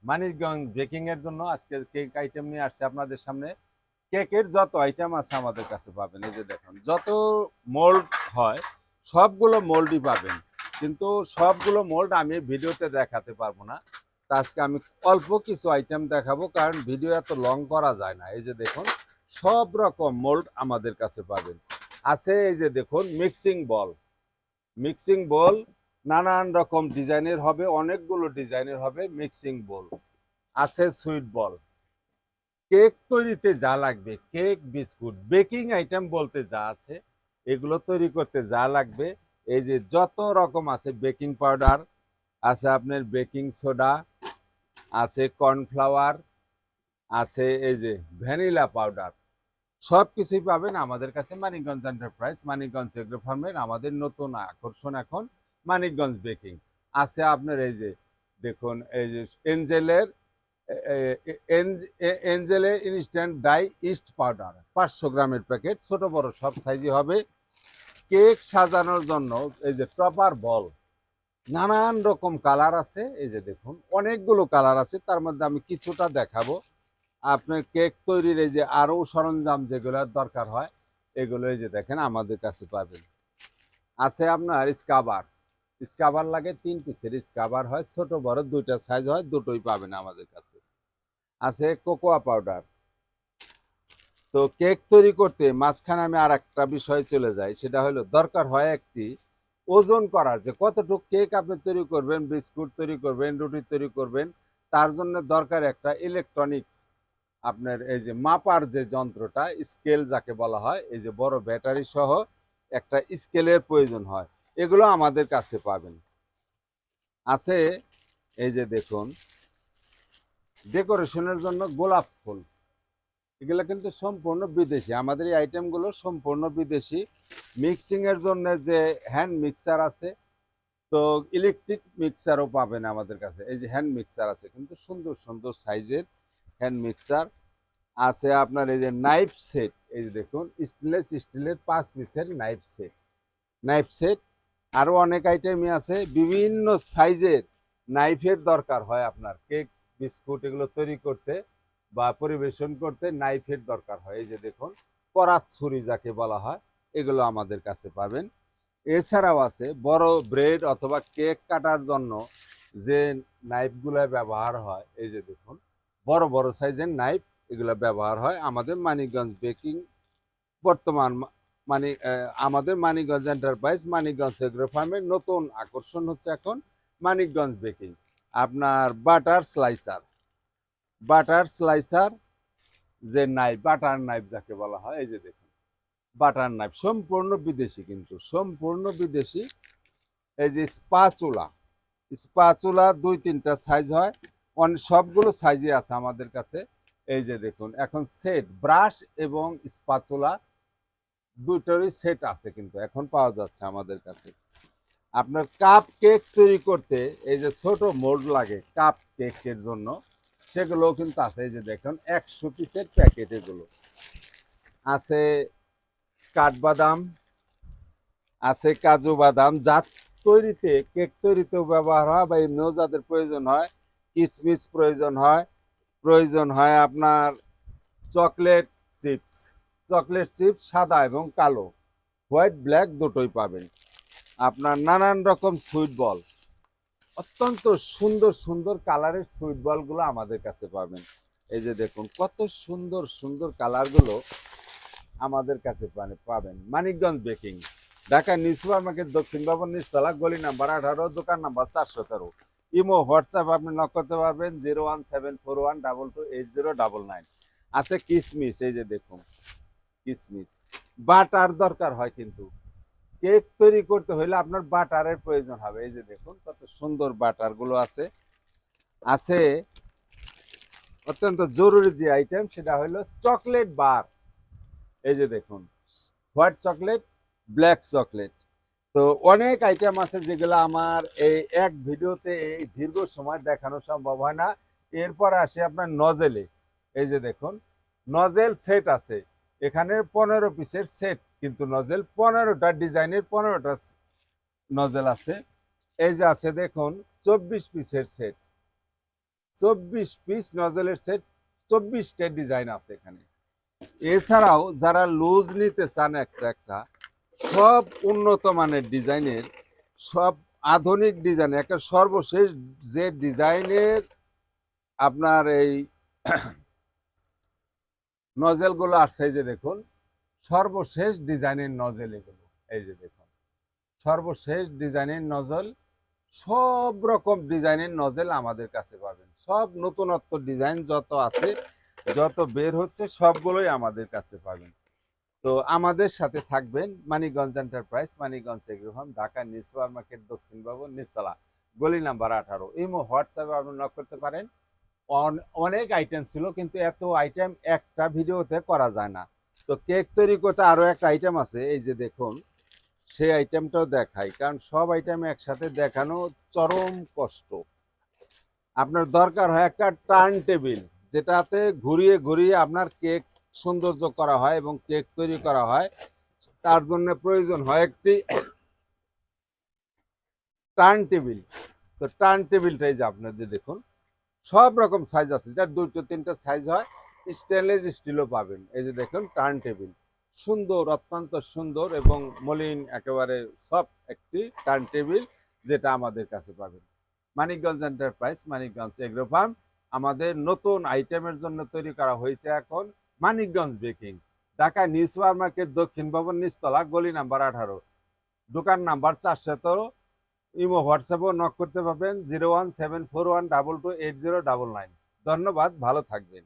Manikganj baking এর জন্য আজকে কেক আইটেম নিয়ে আসছে আপনাদের সামনে। কেকের যত আইটেম আছে আমাদের কাছে পাবেন। এই যে দেখুন, যত মোল্ড হয় সবগুলো মোল্ডই পাবেন, কিন্তু সবগুলো মোল্ড আমি ভিডিওতে দেখাতে পারবো না। তা আজকে আমি অল্প কিছু আইটেম দেখাবো, কারণ ভিডিও এত লং করা যায় না। এই যে দেখুন, সব রকম মোল্ড আমাদের কাছে পাবেন। আছে এই যে দেখুন, মিক্সিং বল। মিক্সিং বল নানান রকম ডিজাইনের হবে, অনেকগুলো ডিজাইনের হবে মিক্সিং বল। আছে সুইট বল। কেক তৈরিতে যা লাগবে, কেক, বিস্কুট, বেকিং আইটেম বলতে যা আছে, এগুলো তৈরি করতে যা লাগবে, এই যে যত রকম আছে, বেকিং পাউডার আছে, আপনার বেকিং সোডা আছে, কর্নফ্লাওয়ার আছে, এই যে ভ্যানিলা পাউডার, সব কিছুই পাবেন আমাদের কাছে। মানিকগঞ্জ এন্টারপ্রাইজ, মানিকগঞ্জ এগ্রো ফার্মের আমাদের নতুন আকর্ষণ এখন মানিকগঞ্জ বেকিং। আছে আপনার এই যে দেখুন, এই যে এঞ্জেলের এঞ্জেলের ইনস্ট্যান্ট ডাই ইস্ট পাউডার 500 গ্রামের প্যাকেট, ছোট বড় সব সাইজই হবে। কেক সাজানোর জন্য এই যে টপার বল, নানান রকম কালার আছে। এই যে দেখুন, অনেকগুলো কালার আছে, তার মধ্যে আমি কিছুটা দেখাবো। আপনার কেক তৈরির এই যে আরো সরঞ্জাম যেগুলোর দরকার হয়, এগুলো এই যে দেখেন আমাদের কাছে পাবেন। আছে আপনার স্কাবার। স্কাবার লাগে 3 পিসের স্কাবার হয়, ছোট বড় দুইটা সাইজ হয়, দুটোই পাবেন আমাদের কাছে। আছে কোকোয়া পাউডার। তো কেক তৈরি করতে মাঝখানে আমি আর একটা বিষয় চলে যাই, সেটা হলো দরকার হয় একটি ওজন করার, যে কতটুকু কেক আপনি তৈরি করবেন, বিস্কুট তৈরি করবেন, রুটি তৈরি করবেন, তার জন্য দরকার একটা ইলেকট্রনিক্স, আপনার এই যে মাপার যে যন্ত্রটা, স্কেল যাকে বলা হয়, এই যে বড় ব্যাটারি সহ একটা স্কেলের প্রয়োজন হয়। এগুলো আমাদের কাছে পাবেন। আছে এই যে দেখুন, ডেকোরেশনের জন্য গোলাপ ফুল, এগুলো কিন্তু সম্পূর্ণ বিদেশি, আমাদের এই আইটেমগুলো সম্পূর্ণ বিদেশি। মিক্সিং এর জন্য যে হ্যান্ড মিক্সার আছে, তো ইলেকট্রিক মিক্সারও পাবেন আমাদের কাছে। এই যে হ্যান্ড মিক্সার আছে, কিন্তু সুন্দর সুন্দর সাইজের হ্যান্ড মিক্সার আছে। আপনার এই যে নাইফ সেট, এই যে দেখুন, স্টেনলেস স্টিলের 5 পিসের নাইফ সেট। নাইফ সেট আরও অনেক আইটেমই আছে, বিভিন্ন সাইজের নাইফের দরকার হয় আপনার কেক, বিস্কুট এগুলো তৈরি করতে বা পরিবেশন করতে নাইফের দরকার হয়। এই যে দেখুন, করাত ছুরি যাকে বলা হয়, এগুলো আমাদের কাছে পাবেন। এছাড়াও আছে বড় ব্রেড অথবা কেক কাটার জন্য যে নাইফগুলো ব্যবহার হয়, এই যে দেখুন, বড় বড় সাইজের নাইফ, এগুলো ব্যবহার হয় আমাদের মানিকগঞ্জ বেকিং। বর্তমান মানে আমাদের মানিকগঞ্জ এন্টারপ্রাইজ, মানিকগঞ্জ এগ্রো ফার্মের নতুন আকর্ষণ হচ্ছে এখন মানিকগঞ্জ বেকিং। আপনার বাটার স্লাইসার, বাটার স্লাইসার যে নাইফ, বাটার নাইফ যাকে বলা হয়, এই যে দেখুন, বাটার নাইফ সম্পূর্ণ বিদেশি, কিন্তু সম্পূর্ণ বিদেশি। এই যে স্পাচুলা, স্পাচুলা 2-3টা সাইজ হয়, সবগুলো সাইজে আছে আমাদের কাছে। এই যে দেখুন, এখন সেট ব্রাশ এবং স্পাচুলা দুটোরই সেট আছে, কিন্তু এখন পাওয়া যাচ্ছে আমাদের কাছে। আপনার কাপ কেক তৈরি করতে এই যে ছোট মোল্ড লাগে কাপ কেকের জন্য, সেগুলোও কিন্তু আছে। এই যে দেখুন, 100 পিসের প্যাকেট এগুলো আছে। কাঠবাদাম আছে, কাজু বাদাম, যা তৈরিতে, কেক তৈরিতেও ব্যবহার হয় বা এমনিও যাদের প্রয়োজন হয়, কিশমিশ প্রয়োজন হয়। প্রয়োজন হয় আপনার চকলেট চিপস। চকলেট চিপস সাদা এবং কালো, হোয়াইট ব্ল্যাক দুটোই পাবেন। আপনার নানান রকম সুইট বল, অত্যন্ত সুন্দর সুন্দর কালারের সুইট বলগুলো আমাদের কাছে পাবেন। এই যে দেখুন, কত সুন্দর সুন্দর কালারগুলো আমাদের কাছে পাবেন। Manikganj baking, Dhaka new super market, দক্ষিণ ভবন, নিচতলা, গলি নাম্বার 18, দোকান নাম্বার 413। ইমো হোয়াটসঅ্যাপ আপনি নক করতে পারবেন 01741228099। আছে কিসমিস, এই যে দেখুন, কিসমিস। বাটার দরকার হয়, কিন্তু কেক তৈরি করতে হলে আপনার বাটারের প্রয়োজন হবে। এই যে দেখুন, কত সুন্দর বাটার গুলো আছে। আছে অত্যন্ত জরুরি যে আইটেম, সেটা হলো চকলেট বার। এই যে দেখুন, হোয়াইট চকলেট, ব্ল্যাক চকলেট। তো অনেক আইটেম আছে, যেগুলো আমার এই এক ভিডিওতে এই দীর্ঘ সময় দেখানো সম্ভব হয় না। এরপর আসে আপনার নজেলে। এই যে দেখুন, নজেল সেট আছে এখানে 15 পিসের সেট, কিন্তু নজেল 15টা ডিজাইনের 15টা নজেল আছে। এই যে আছে দেখুন, 24 পিসের সেট। 24 পিস নজলের সেট, 24টা ডিজাইন আছে এখানে। এছাড়াও যারা লুজ নিতে চান একটা একটা, সব উন্নত মানের ডিজাইনের, সব আধুনিক ডিজাইন, একটা সর্বশেষ যে ডিজাইনের আপনার এই নজেলগুলো আসছে, এই যে দেখুন সর্বশেষ ডিজাইনের নজেল এগুলো, এই যে দেখুন সর্বশেষ ডিজাইনের নজল, সব রকম ডিজাইনের নজেল আমাদের কাছে পাবেন। সব নতুনত্ব ডিজাইন যত আছে, যত বের হচ্ছে সবগুলোই আমাদের কাছে পাবেন। তো আমাদের সাথে থাকবেন Manikganj enterprise, Manikganj agro farm, Dhaka new super market, দক্ষিণ ভবন, নিচতলা, গলি নাম্বার 18। ইমো হোয়াটসঅ্যাপে আপনি নক করতে পারেন। অনেক আইটেম ছিল, কিন্তু এত আইটেম একটা ভিডিওতে করা যায় না। তো কেক তৈরি করতে আরো একটা আইটেম আছে, এই যে দেখুন সেই আইটেমটাও দেখাই, কারণ সব আইটেম একসাথে দেখানো চরম কষ্ট। আপনার দরকার হয় একটা টার্ন টেবিল, যেটাতে ঘুরিয়ে ঘুরিয়ে আপনার কেক সৌন্দর্য করা হয় এবং কেক তৈরি করা হয়। তার জন্য প্রয়োজন হয় একটি টার্ন টেবিল। তো টার্ন টেবিলটাই যে আপনাদের দেখুন সব রকম সাইজ আছে, যার 2-3টা সাইজ হয়, স্টেনলেস স্টিলও পাবেন। এই যে দেখুন টার্ন টেবিল, সুন্দর, অত্যন্ত সুন্দর এবং মলিন একেবারে সফট একটি টার্ন টেবিল, যেটা আমাদের কাছে পাবেন। Manikganj enterprise, Manikganj agro farm. আমাদের নতুন আইটেমের জন্য তৈরি করা হয়েছে এখন Manikganj baking, Dhaka new super market, দক্ষিণ ভবন, নিচতলা, গলি নাম্বার 18, দোকান নাম্বার 417। ইমো হোয়াটসঅ্যাপও নক করতে পারবেন 01741228099। ধন্যবাদ, ভালো থাকবেন।